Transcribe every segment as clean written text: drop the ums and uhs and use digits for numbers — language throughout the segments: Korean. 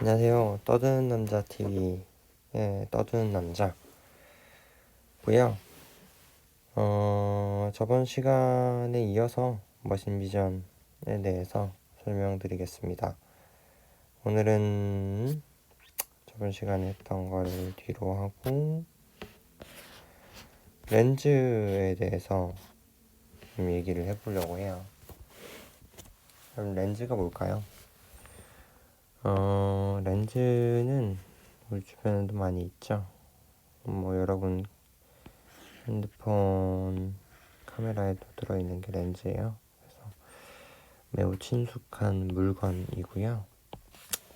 안녕하세요. 떠드는 남자 TV의 떠드는 남자고요. 저번 시간에 이어서 머신 비전에 대해서 설명드리겠습니다. 오늘은 저번 시간에 했던 거를 뒤로 하고 렌즈에 대해서 좀 얘기를 해보려고 해요. 그럼 렌즈가 뭘까요? 렌즈는 우리 주변에도 많이 있죠. 여러분 핸드폰 카메라에도 들어있는 게 렌즈예요. 그래서 매우 친숙한 물건이고요.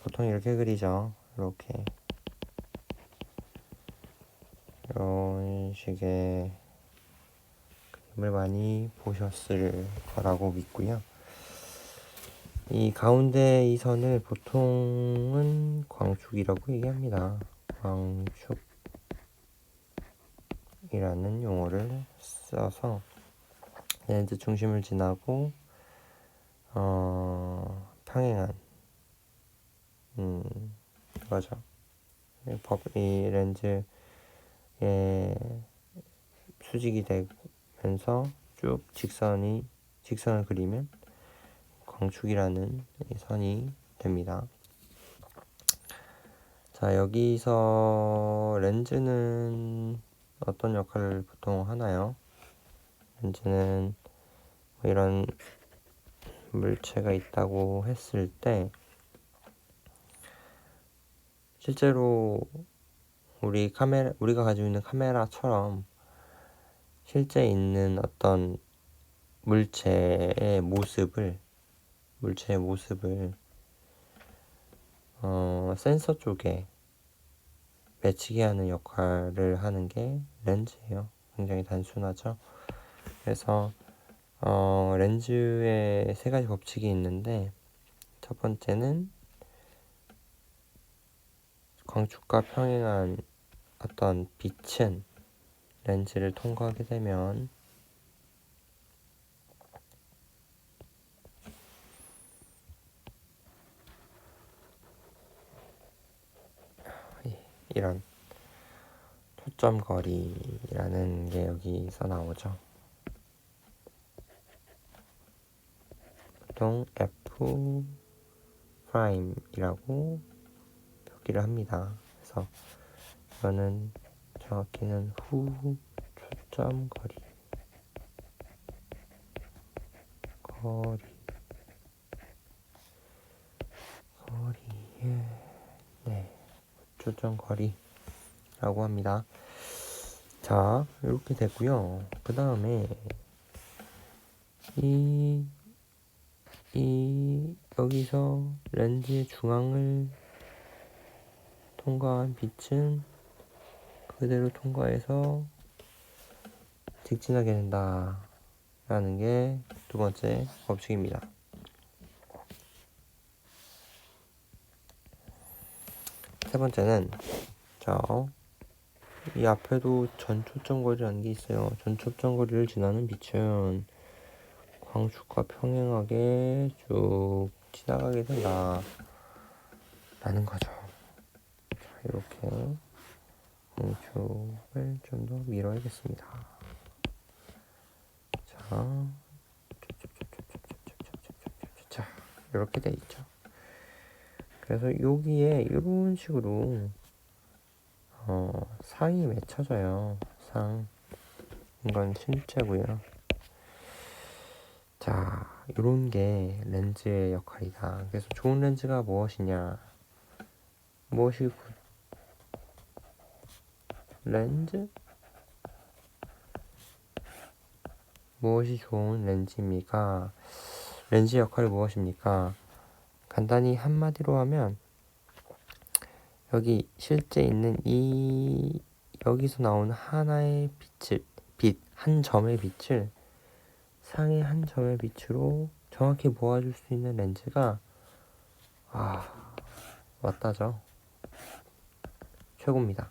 보통 이렇게 그리죠. 이런 식의 그림을 많이 보셨을 거라고 믿고요. 이 가운데 이 선을 보통은 광축이라고 얘기합니다. 광축이라는 용어를 써서 렌즈 중심을 지나고 평행한 그거죠. 이 렌즈에 수직이 되면서 쭉 직선을 그리면 광축이라는 선이 됩니다. 자, 여기서 렌즈는 어떤 역할을 보통 하나요? 렌즈는 이런 물체가 있다고 했을 때 실제로 우리가 가지고 있는 카메라처럼 실제 있는 어떤 물체의 모습을 센서 쪽에 맺히게 하는 역할을 하는 게 렌즈예요. 굉장히 단순하죠. 그래서 렌즈에 세 가지 법칙이 있는데, 첫 번째는 광축과 평행한 어떤 빛은 렌즈를 통과하게 되면 이런 초점거리라는 게 여기서 나오죠. 보통 F 프라임이라고 표기를 합니다. 그래서 이거는 정확히는 후 초점거리의 초점거리라고 합니다. 자, 이렇게 되고요. 그 다음에 여기서 렌즈의 중앙을 통과한 빛은 그대로 통과해서 직진하게 된다라는 게 두 번째 법칙입니다. 세 번째는 이 앞에도 전초점거리라는 게 있어요. 전초점거리를 지나는 빛은 광축과 평행하게 쭉 지나가게 된다 라는 거죠. 자, 이렇게 광축을 좀 더 밀어야겠습니다. 자, 이렇게 돼 있죠. 그래서 여기에 이런 식으로 상이 맺혀져요. 이건 실제고요. 자, 이런 게 렌즈의 역할이다. 그래서 좋은 렌즈가 무엇이냐? 무엇이 좋은 렌즈입니까? 렌즈 역할이 무엇입니까? 간단히 한마디로 하면 여기 실제 있는 여기서 나오는 하나의 한 점의 빛을 상의 한 점의 빛으로 정확히 모아줄 수 있는 렌즈가 맞다죠. 최고입니다.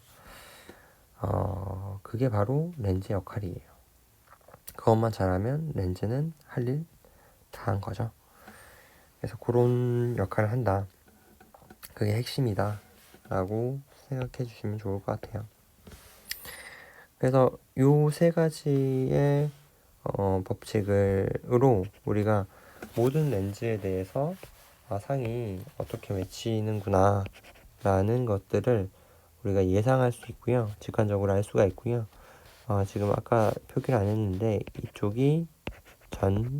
그게 바로 렌즈 역할이에요. 그것만 잘하면 렌즈는 할 일 다 한 거죠. 그래서 그런 역할을 한다. 그게 핵심이다 라고 생각해 주시면 좋을 것 같아요. 그래서 요 세 가지의 법칙으로 우리가 모든 렌즈에 대해서 상이 어떻게 맺히는구나 라는 것들을 우리가 예상할 수 있고요. 직관적으로 알 수가 있고요. 지금 아까 표기를 안 했는데 이쪽이 전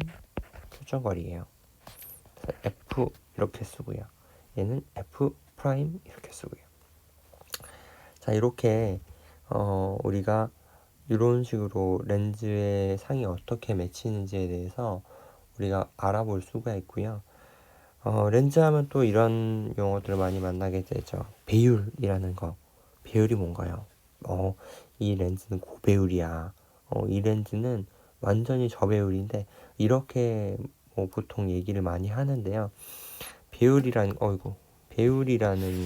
초점거리예요. F 이렇게 쓰고요. 얘는 F 프라임 이렇게 쓰고요. 자, 이렇게 우리가 이런 식으로 렌즈의 상이 어떻게 맺히는지에 대해서 우리가 알아볼 수가 있고요. 렌즈 하면 또 이런 용어들을 많이 만나게 되죠. 배율이라는 거. 배율이 뭔가요? 이 렌즈는 고배율이야. 이 렌즈는 완전히 저배율인데 이렇게 보통 얘기를 많이 하는데요. 배율이라는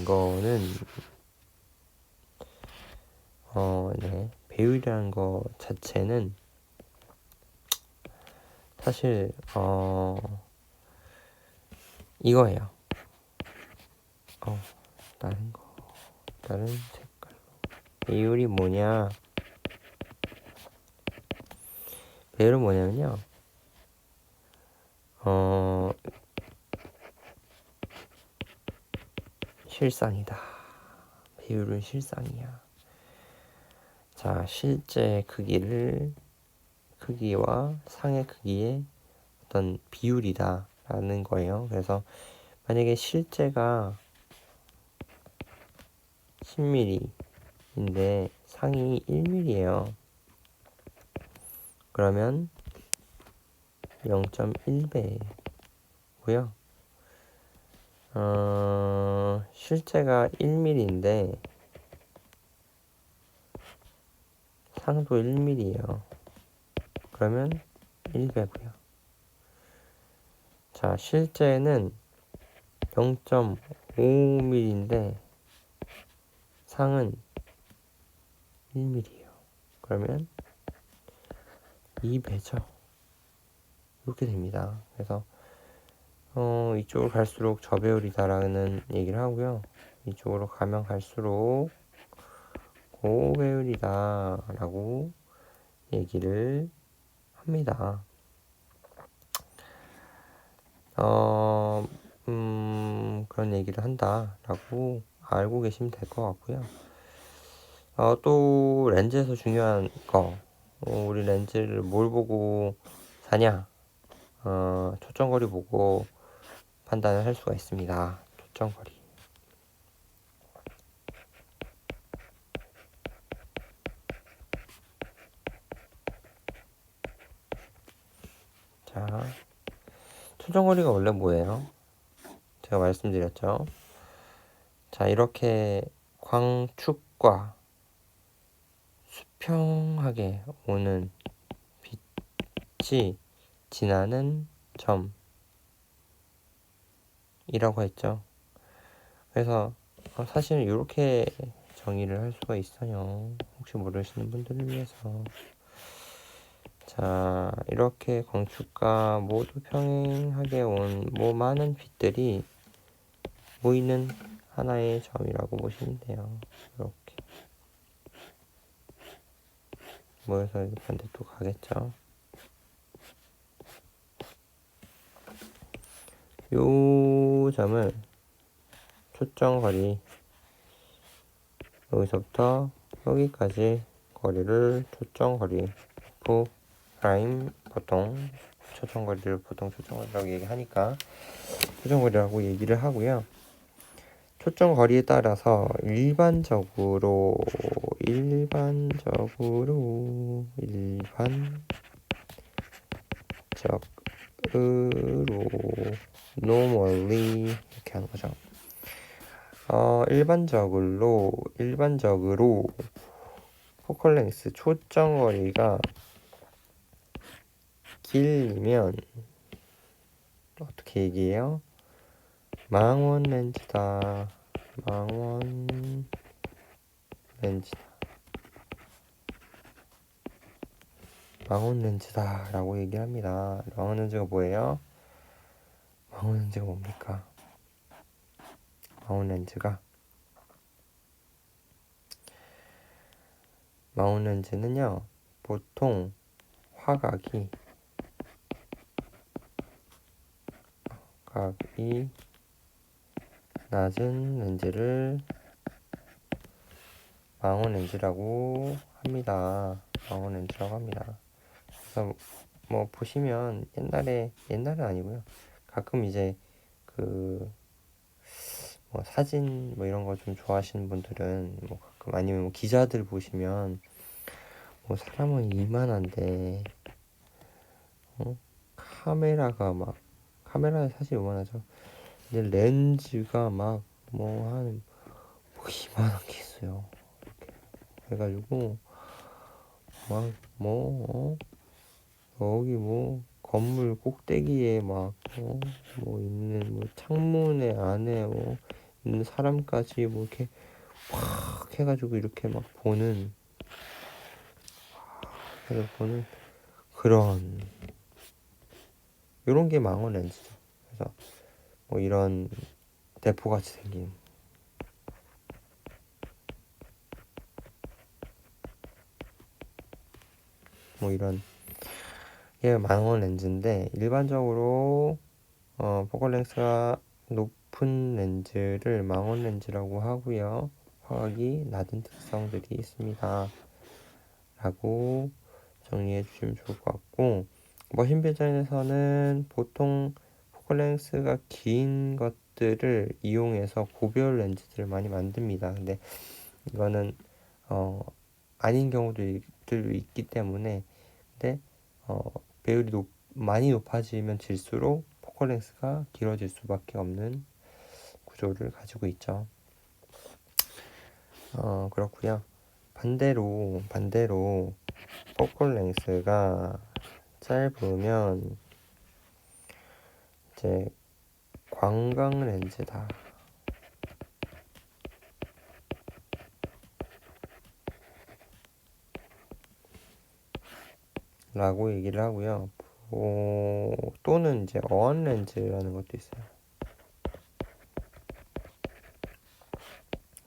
거는 배율이라는 거 자체는 사실 이거예요. 다른 색깔로. 배율이 뭐냐? 배율은 뭐냐면요. 실상이다. 배율은 실상이야. 자, 실제 크기와 상의 크기의 어떤 비율이다 라는 거예요. 그래서 만약에 실제가 10mm인데 상이 1mm예요. 그러면 0.1배고요. 실제가 1mm인데 상도 1mm예요. 그러면 1배고요. 자, 실제는 0.5mm인데 상은 1mm예요. 그러면 2배죠. 이렇게 됩니다. 그래서 이쪽으로 갈수록 저배율이다라는 얘기를 하고요. 이쪽으로 가면 갈수록 고배율이다라고 얘기를 합니다. 그런 얘기를 한다라고 알고 계시면 될 것 같고요. 또 렌즈에서 중요한 거, 우리 렌즈를 뭘 보고 사냐? 초점거리 보고 판단을 할 수가 있습니다. 초점거리. 자, 초점거리가 원래 뭐예요? 제가 말씀드렸죠. 자, 이렇게 광축과 수평하게 오는 빛이 지나는 점이라고 했죠. 그래서 사실은 이렇게 정의를 할 수가 있어요. 혹시 모르시는 분들을 위해서. 자, 이렇게 광축과 모두 평행하게 온 많은 빛들이 모이는 하나의 점이라고 보시면 돼요. 이렇게 모여서 이렇게 반대쪽 가겠죠. 요 점을 초점거리, 여기서부터 여기까지 거리를 초점거리 F 프라임 보통 초점거리라고 얘기하니까 초점거리라고 얘기를 하고요. 초점거리에 따라서 일반적으로 normally 이렇게 하는 거죠. 일반적으로 포컬 랭스 초점거리가 길면 어떻게 얘기해요? 망원 렌즈다. 망원 렌즈다 라고 얘기합니다. 망원 렌즈가 뭐예요? 망원 렌즈가 뭡니까? 마운 렌즈는요, 보통 화각이 낮은 렌즈를 망원 렌즈라고 합니다. 그래서 뭐 보시면 옛날은 아니고요. 가끔 이제 그 뭐 사진 뭐 이런 거 좀 좋아하시는 분들은 뭐 가끔 아니면 뭐 기자들 보시면 뭐 사람은 이만한데 카메라는 사실 요만하죠. 근데 렌즈가 막 뭐 한 뭐 이만한 게 있어요. 이렇게 해가지고 막뭐 여기 뭐 건물 꼭대기에 뭐 있는 뭐 창문에 안에 뭐 있는 사람까지 뭐 이렇게 팍 해가지고 이렇게 막 보는 그런 이런 게 망원 렌즈죠. 그래서 뭐 이런 대포같이 생긴 뭐 이런 게 망원 렌즈인데 일반적으로 포컬 렌스가 높은 렌즈를 망원 렌즈라고 하고요. 화각이 낮은 특성들이 있습니다. 라고 정리해 주시면 좋을 것 같고, 머신 비전에서는 보통 포컬 렌스가 긴 것들을 이용해서 고별 렌즈들을 많이 만듭니다. 근데 이거는 아닌 경우들도 있기 때문에, 근데 배율이 많이 높아지면 질수록 포컬 렌스가 길어질 수밖에 없는 구조를 가지고 있죠. 그렇고요. 반대로 포컬 렌스가 짧으면 이제 광각 렌즈다 라고 얘기를 하고요. 또는 이제 어원 렌즈라는 것도 있어요.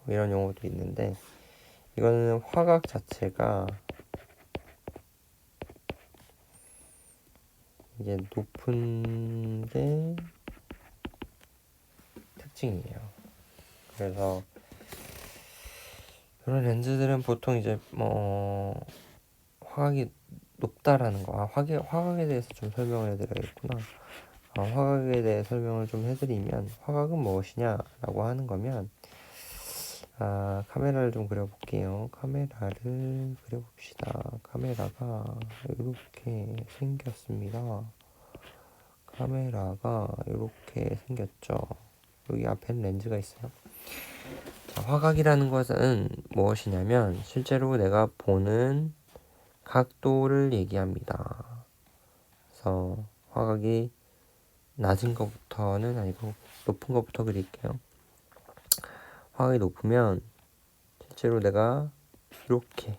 이런 용어도 있는데 이거는 화각 자체가 이게 높은 게 특징이에요. 그래서 이런 렌즈들은 보통 이제 화각이 높다라는 거. 화각에 대해서 좀 설명을 해드려야겠구나. 화각에 대해 설명을 좀 해드리면 화각은 무엇이냐라고 하는 거면 카메라를 좀 그려볼게요. 카메라를 그려봅시다. 카메라가 이렇게 생겼습니다. 카메라가 이렇게 생겼죠. 여기 앞에는 렌즈가 있어요. 자, 화각이라는 것은 무엇이냐면 실제로 내가 보는 각도를 얘기합니다. 그래서 화각이 낮은 것부터는 아니고 높은 것부터 그릴게요. 화각이 높으면 실제로 내가 이렇게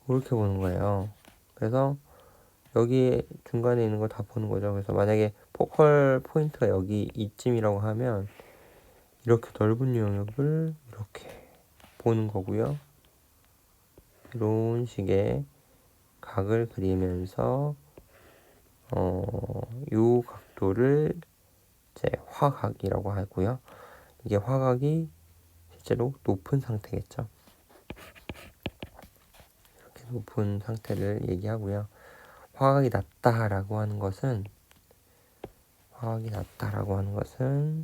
보는 거예요. 그래서 여기 중간에 있는 걸 다 보는 거죠. 그래서 만약에 포컬 포인트가 여기 이쯤이라고 하면 이렇게 넓은 영역을 이렇게 보는 거고요. 이런 식의 각을 그리면서 이 각도를 이제 화각이라고 하고요. 이게 화각이 실제로 높은 상태겠죠. 이렇게 높은 상태를 얘기하고요. 화각이 낮다라고 하는 것은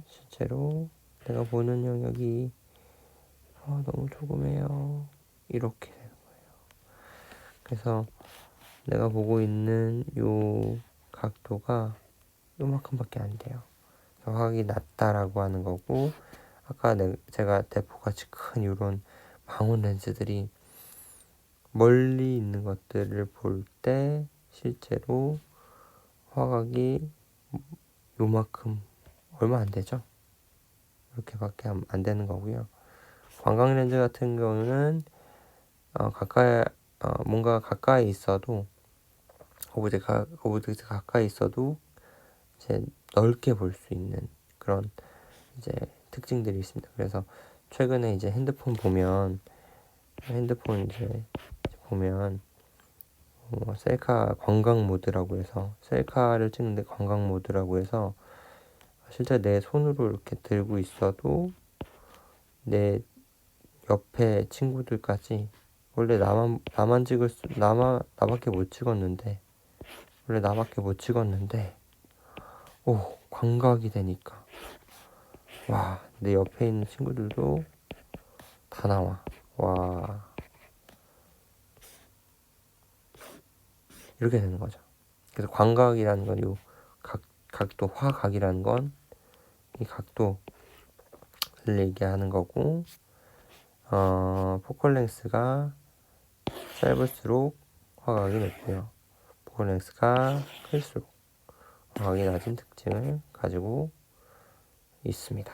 실제로 내가 보는 영역이 너무 조그매요. 이렇게 되는 거예요. 그래서 내가 보고 있는 요 각도가 요만큼밖에 안 돼요. 화각이 낮다라고 하는 거고, 아까 제가 대포같이 큰 이런 망원 렌즈들이 멀리 있는 것들을 볼 때 실제로 화각이 요만큼 얼마 안 되죠. 이렇게밖에 안 되는 거고요. 광각 렌즈 같은 경우는 뭔가 가까이 있어도 오브젝트 가까이 있어도 이제 넓게 볼 수 있는 그런 이제 특징들이 있습니다. 그래서 최근에 이제 핸드폰 이제 보면 셀카 관광 모드라고 해서 셀카를 찍는데 관광 모드라고 해서 실제 내 손으로 이렇게 들고 있어도 내 옆에 친구들까지 원래 나밖에 못 찍었는데 광각이 되니까 와, 내 옆에 있는 친구들도 다 나와. 와, 이렇게 되는 거죠. 그래서 광각이라는 건 요 각도 화각이라는 건 이 각도를 얘기하는 거고, 포컬 랭스가 짧을수록 화각이 높고요. 포컬 랭스가 클수록 화각이 낮은 특징을 가지고 있습니다.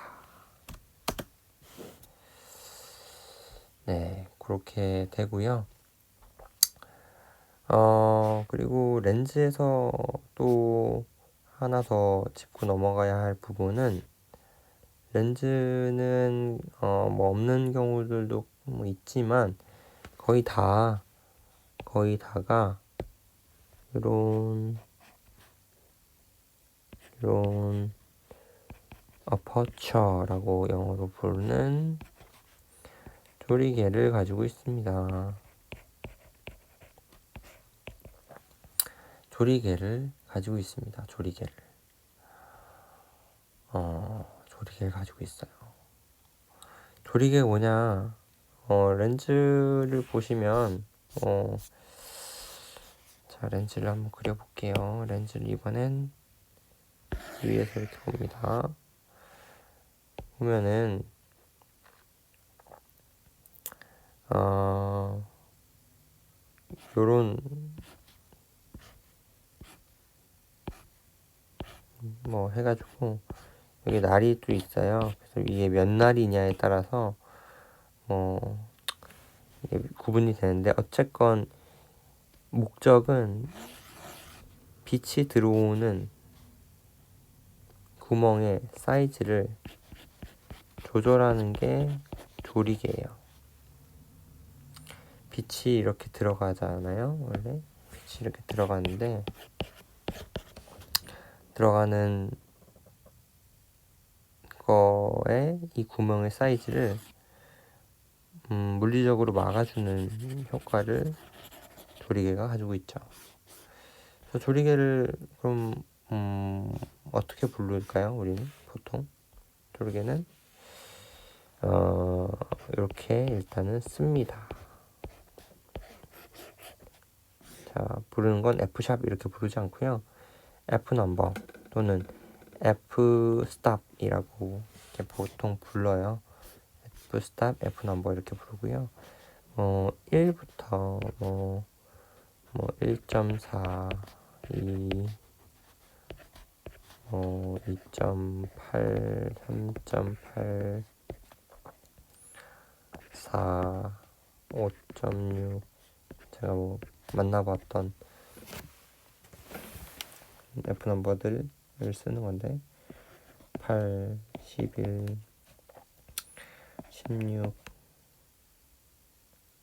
네, 그렇게 되고요. 그리고 렌즈에서 또 하나 더 짚고 넘어가야 할 부분은 렌즈는 뭐 없는 경우들도 뭐 있지만 거의 다가 이런 어퍼처라고 영어로 부르는 조리개를 가지고 있습니다. 조리개를 가지고 있어요. 조리개 뭐냐? 렌즈를 보시면 자, 렌즈를 한번 그려볼게요. 렌즈를 이번엔 위에서 이렇게 봅니다. 보면은 요런 뭐 해가지고 여기 날이 또 있어요. 그래서 이게 몇 날이냐에 따라서 이게 구분이 되는데 어쨌건 목적은 빛이 들어오는 구멍의 사이즈를 조절하는 게 조리개예요. 빛이 이렇게 들어가잖아요. 원래 빛이 이렇게 들어가는데 들어가는 거에 이 구멍의 사이즈를 물리적으로 막아주는 효과를 조리개가 가지고 있죠. 그래서 조리개를 그럼 어떻게 부를까요? 우리는 보통 조리개는 이렇게 일단은 씁니다. 자, 부르는 건 F샵 이렇게 부르지 않고요. F 넘버 또는 F 스탑이라고 보통 불러요. F 스탑, F 넘버 이렇게 부르고요. 1부터 1.4, 2, 2.8, 3.8, 4, 5.6 제가 뭐 만나봤던 F 넘버들을 쓰는 건데 8, 11, 16,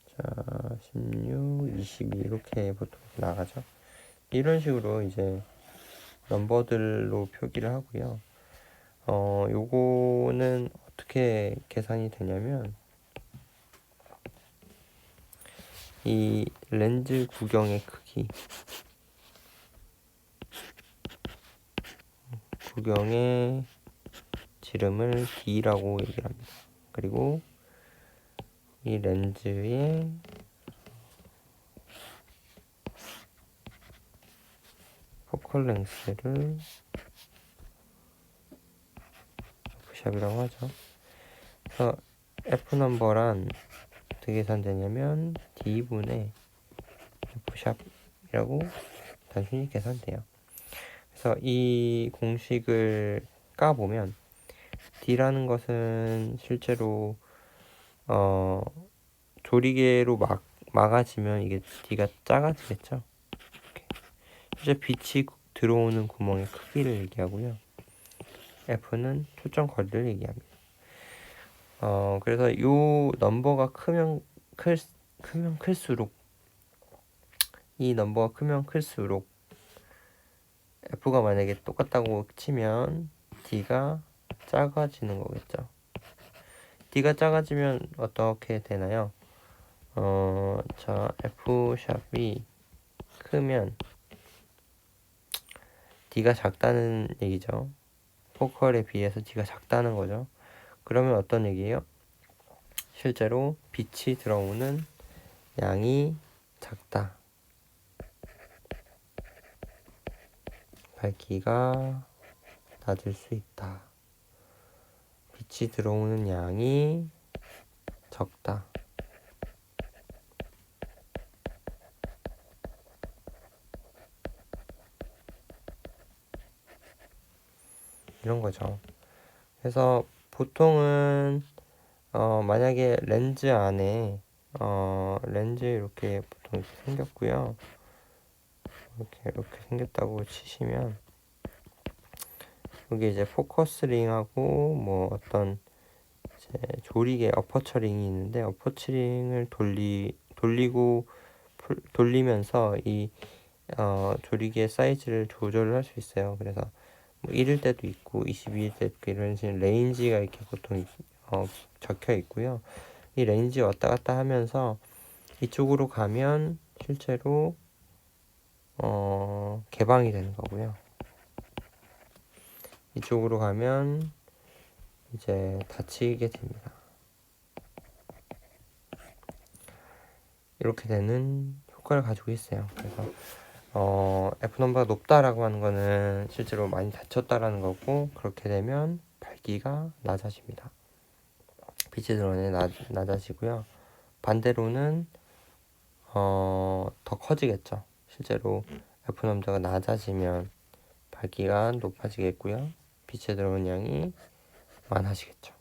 자 16, 22 이렇게 보통 나가죠. 이런 식으로 이제 넘버들로 표기를 하고요. 요거는 어떻게 계산이 되냐면 이 렌즈 구경의 크기, 구경의 지름을 D라고 얘기를 합니다. 그리고 이 렌즈의 포컬 랭스를 F샵이라고 하죠. 그래서 F 넘버란 어떻게 계산되냐면 D분의 F샵이라고 단순히 계산돼요. 그래서 이 공식을 까보면 D라는 것은 실제로 조리개로 막아지면 이게 D가 작아지겠죠. 이렇게. 실제 빛이 들어오는 구멍의 크기를 얘기하고요. F는 초점 거리를 얘기합니다. 그래서 이 넘버가 크면 클수록 이 넘버가 크면 클수록 F가 만약에 똑같다고 치면 D가 작아지는 거겠죠. D가 작아지면 어떻게 되나요? 자, F샵이 크면 D가 작다는 얘기죠. 포컬에 비해서 D가 작다는 거죠. 그러면 어떤 얘기예요? 실제로 빛이 들어오는 양이 작다. 밝기가 낮을 수 있다. 빛이 들어오는 양이 적다. 이런 거죠. 그래서 보통은 만약에 렌즈 안에 렌즈 이렇게 보통 이렇게 생겼고요. 이렇게 생겼다고 치시면 여기 이제 포커스 링하고 뭐 어떤 이제 조리개 어퍼처 링이 있는데 어퍼처 링을 돌리면서 이 조리개 사이즈를 조절을 할 수 있어요. 그래서 뭐 1일 때도 있고 22일 때도 있고 이런 식으로 레인지가 이렇게 보통 적혀 있고요. 이 레인지 왔다 갔다 하면서 이쪽으로 가면 실제로 개방이 되는 거고요. 이쪽으로 가면 이제 닫히게 됩니다. 이렇게 되는 효과를 가지고 있어요. 그래서 F 넘버가 높다라고 하는 거는 실제로 많이 닫혔다라는 거고, 그렇게 되면 밝기가 낮아집니다. 빛의 드론이 낮아지고요. 반대로는 더 커지겠죠. 실제로 F 넘버가 낮아지면 밝기가 높아지겠고요. 빛에 들어오는 양이 많아지겠죠.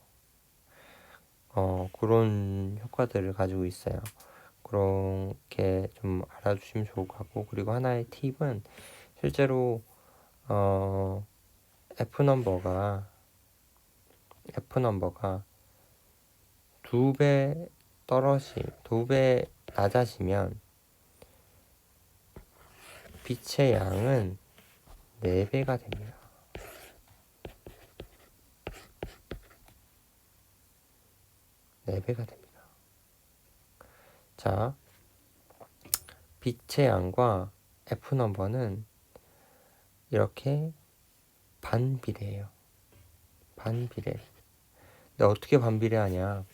그런 효과들을 가지고 있어요. 그렇게 좀 알아주시면 좋을 것 같고, 그리고 하나의 팁은 실제로 F 넘버가 두 배 낮아지면 빛의 양은 4배가 됩니다. 4배가 됩니다. 자, 빛의 양과 F 넘버는 이렇게 반비례해요. 반비례. 근데 어떻게 반비례하냐면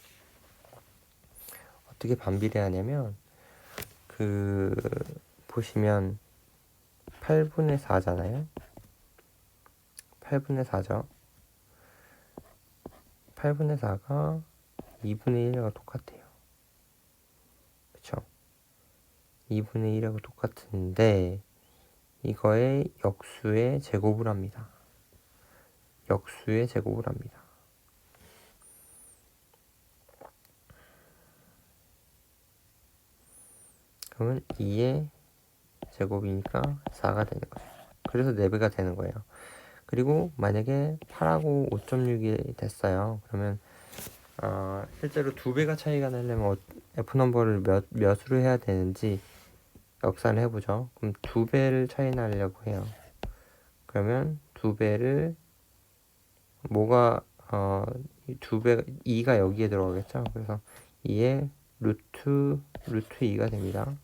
보시면 8분의 4잖아요. 8분의 4죠. 8분의 4가 2분의 1하고 똑같아요. 그쵸? 2분의 1하고 똑같은데 이거의 역수의 제곱을 합니다. 역수의 제곱을 합니다. 그러면 2의 제곱이니까 4가 되는 거예요. 그래서 4배가 되는 거예요. 그리고 만약에 8하고 5.6이 됐어요. 그러면 실제로 2배가 차이가 나려면 F 넘버를 몇으로 해야 되는지 역산을 해보죠. 그럼 2배를 차이 나려고 해요. 그러면 2배를 뭐가 2가 여기에 들어가겠죠. 그래서 2의 루트 2가 됩니다.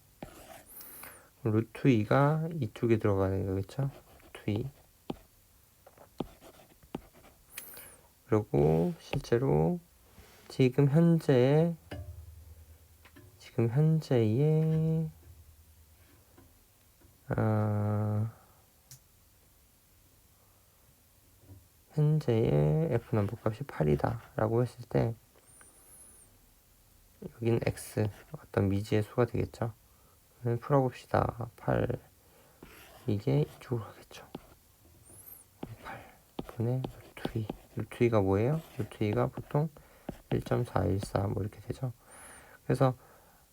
루트 2가 이쪽에 들어가는 거겠죠. 루트 2. 그리고 실제로 지금 현재의 현재의 F 넘버 값이 8이다 라고 했을 때 여기는 X 어떤 미지의 수가 되겠죠. 풀어봅시다. 8 이게 이쪽으로 가겠죠. 8분의 루트 2. 루트 2가 뭐예요? 루트 2가 보통 1.414 뭐 이렇게 되죠. 그래서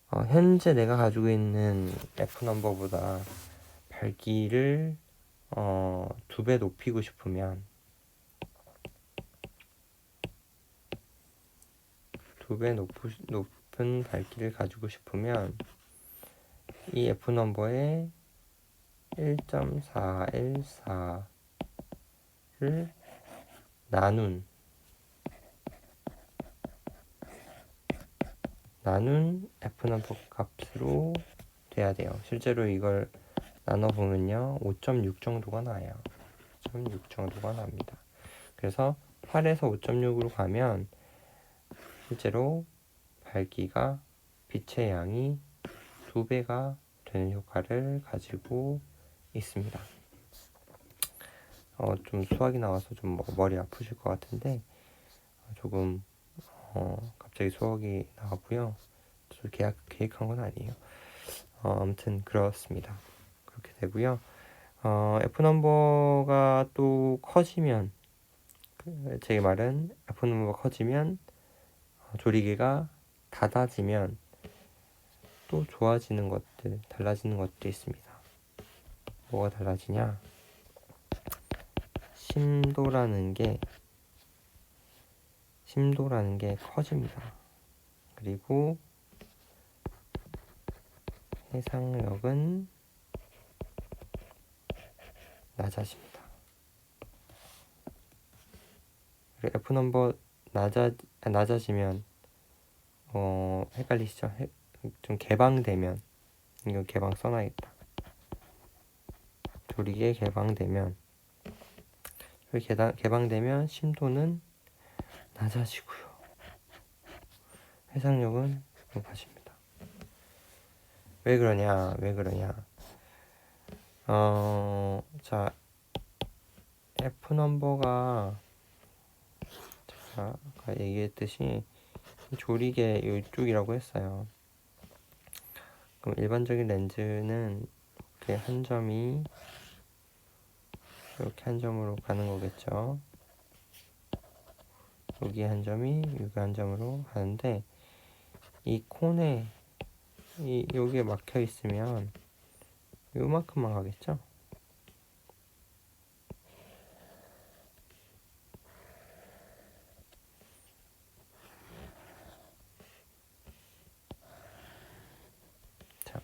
현재 내가 가지고 있는 F 넘버보다 밝기를 2배 높이고 싶으면 2배 높은 밝기를 가지고 싶으면 이 F 넘버에 1.414를 나눈 F 넘버 값으로 돼야 돼요. 실제로 이걸 나눠보면요 5.6 정도가 나요. 5.6 정도가 납니다. 그래서 8에서 5.6으로 가면 실제로 밝기가 빛의 양이 2배가 되는 효과를 가지고 있습니다. 좀 수학이 나와서 좀 머리 아프실 것 같은데 조금 갑자기 수학이 나왔고요. 저 계획한 건 아니에요. 아무튼 그렇습니다. 그렇게 되고요. F 넘버가 또 커지면 제 말은 F 넘버가 커지면 조리개가 닫아지면 또 좋아지는 것들, 달라지는 것도 있습니다. 뭐가 달라지냐? 심도라는 게 커집니다. 그리고 해상력은 낮아집니다. F 넘버 낮아지면 헷갈리시죠? 좀 개방되면 이거 개방 써놔야겠다. 조리개 개방되면 심도는 낮아지고요. 해상력은 높아집니다. 왜 그러냐? 자, F 넘버가 제가 아까 얘기했듯이 조리개 이쪽이라고 했어요. 그럼 일반적인 렌즈는 이렇게 한 점이 이렇게 한 점으로 가는 거겠죠. 여기 한 점이 여기 한 점으로 가는데 이 콘에 여기에 막혀 있으면 요만큼만 가겠죠. 자,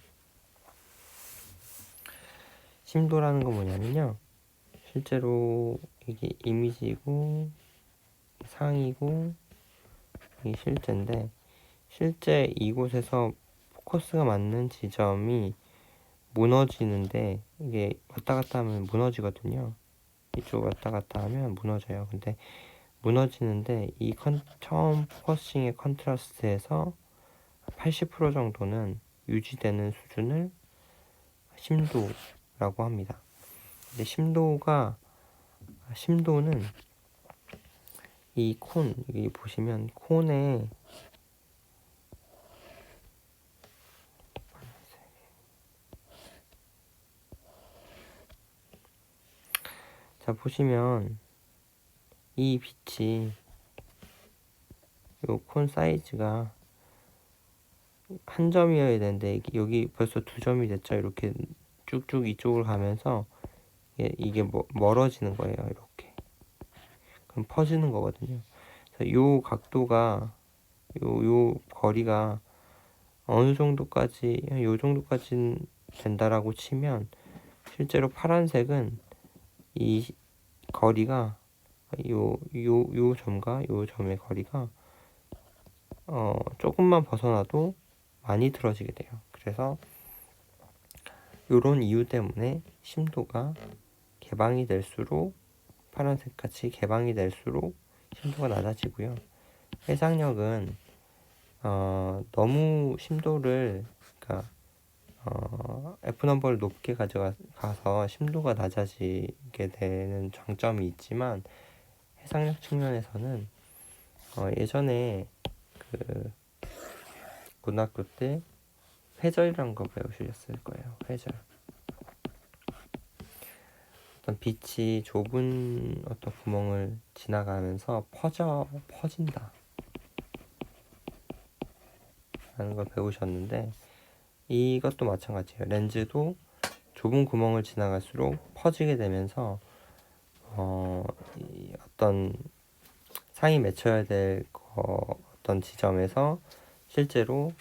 심도라는 건 뭐냐면요. 실제로 이게 이미지고 상이고 이게 실제인데 실제 이곳에서 포커스가 맞는 지점이 무너지는데 이게 왔다 갔다 하면 무너지거든요. 이쪽 왔다 갔다 하면 무너져요. 근데 무너지는데 처음 포커싱의 컨트라스트에서 80% 정도는 유지되는 수준을 심도라고 합니다. 근데 심도는 이 여기 보시면 콘에 자 보시면 이 빛이 요 콘 사이즈가 한 점이어야 되는데 여기 벌써 2점이 됐죠. 이렇게 쭉쭉 이쪽으로 가면서 이게 멀어지는 거예요. 이렇게 그럼 퍼지는 거거든요. 그래서 요 각도가 요 거리가 어느 정도까지 요 정도까지는 된다라고 치면 실제로 파란색은 이 거리가 요 점과 요 점의 거리가 조금만 벗어나도 많이 틀어지게 돼요. 그래서 요런 이유 때문에 심도가 개방이 될수록 파란색 같이 개방이 될수록 심도가 낮아지고요. 해상력은 너무 심도를 F 넘버를 높게 가져가서 심도가 낮아지게 되는 장점이 있지만 해상력 측면에서는 예전에 그 고등학교 때 회절이라는 거 배우셨을 거예요. 회절. 어떤 빛이 좁은 어떤 구멍을 지나가면서 퍼진다 라는 걸 배우셨는데 이것도 마찬가지예요. 렌즈도 좁은 구멍을 지나갈수록 퍼지게 되면서 어떤 상이 맺혀야 될 어떤 지점에서 실제로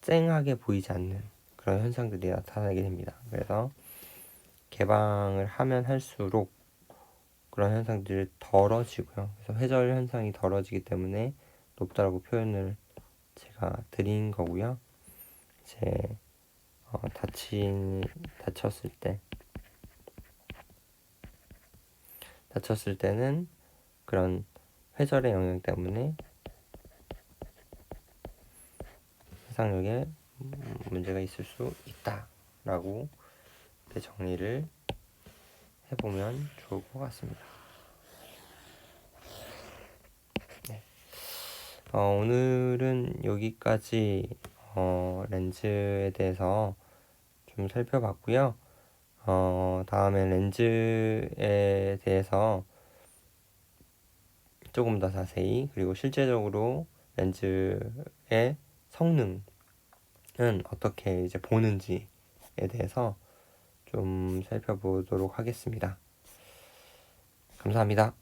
쨍하게 보이지 않는 그런 현상들이 나타나게 됩니다. 그래서 개방을 하면 할수록 그런 현상들이 덜어지고요. 그래서 회절 현상이 덜어지기 때문에 높다라고 표현을 제가 드린 거고요. 이제 다쳤을 때는 그런 회절의 영향 때문에 해상력에 문제가 있을 수 있다라고 정리를 해보면 좋을 것 같습니다. 네. 오늘은 여기까지 렌즈에 대해서 좀 살펴봤고요. 다음에 렌즈에 대해서 조금 더 자세히, 그리고 실제적으로 렌즈의 성능은 어떻게 이제 보는지에 대해서 좀 살펴보도록 하겠습니다. 감사합니다.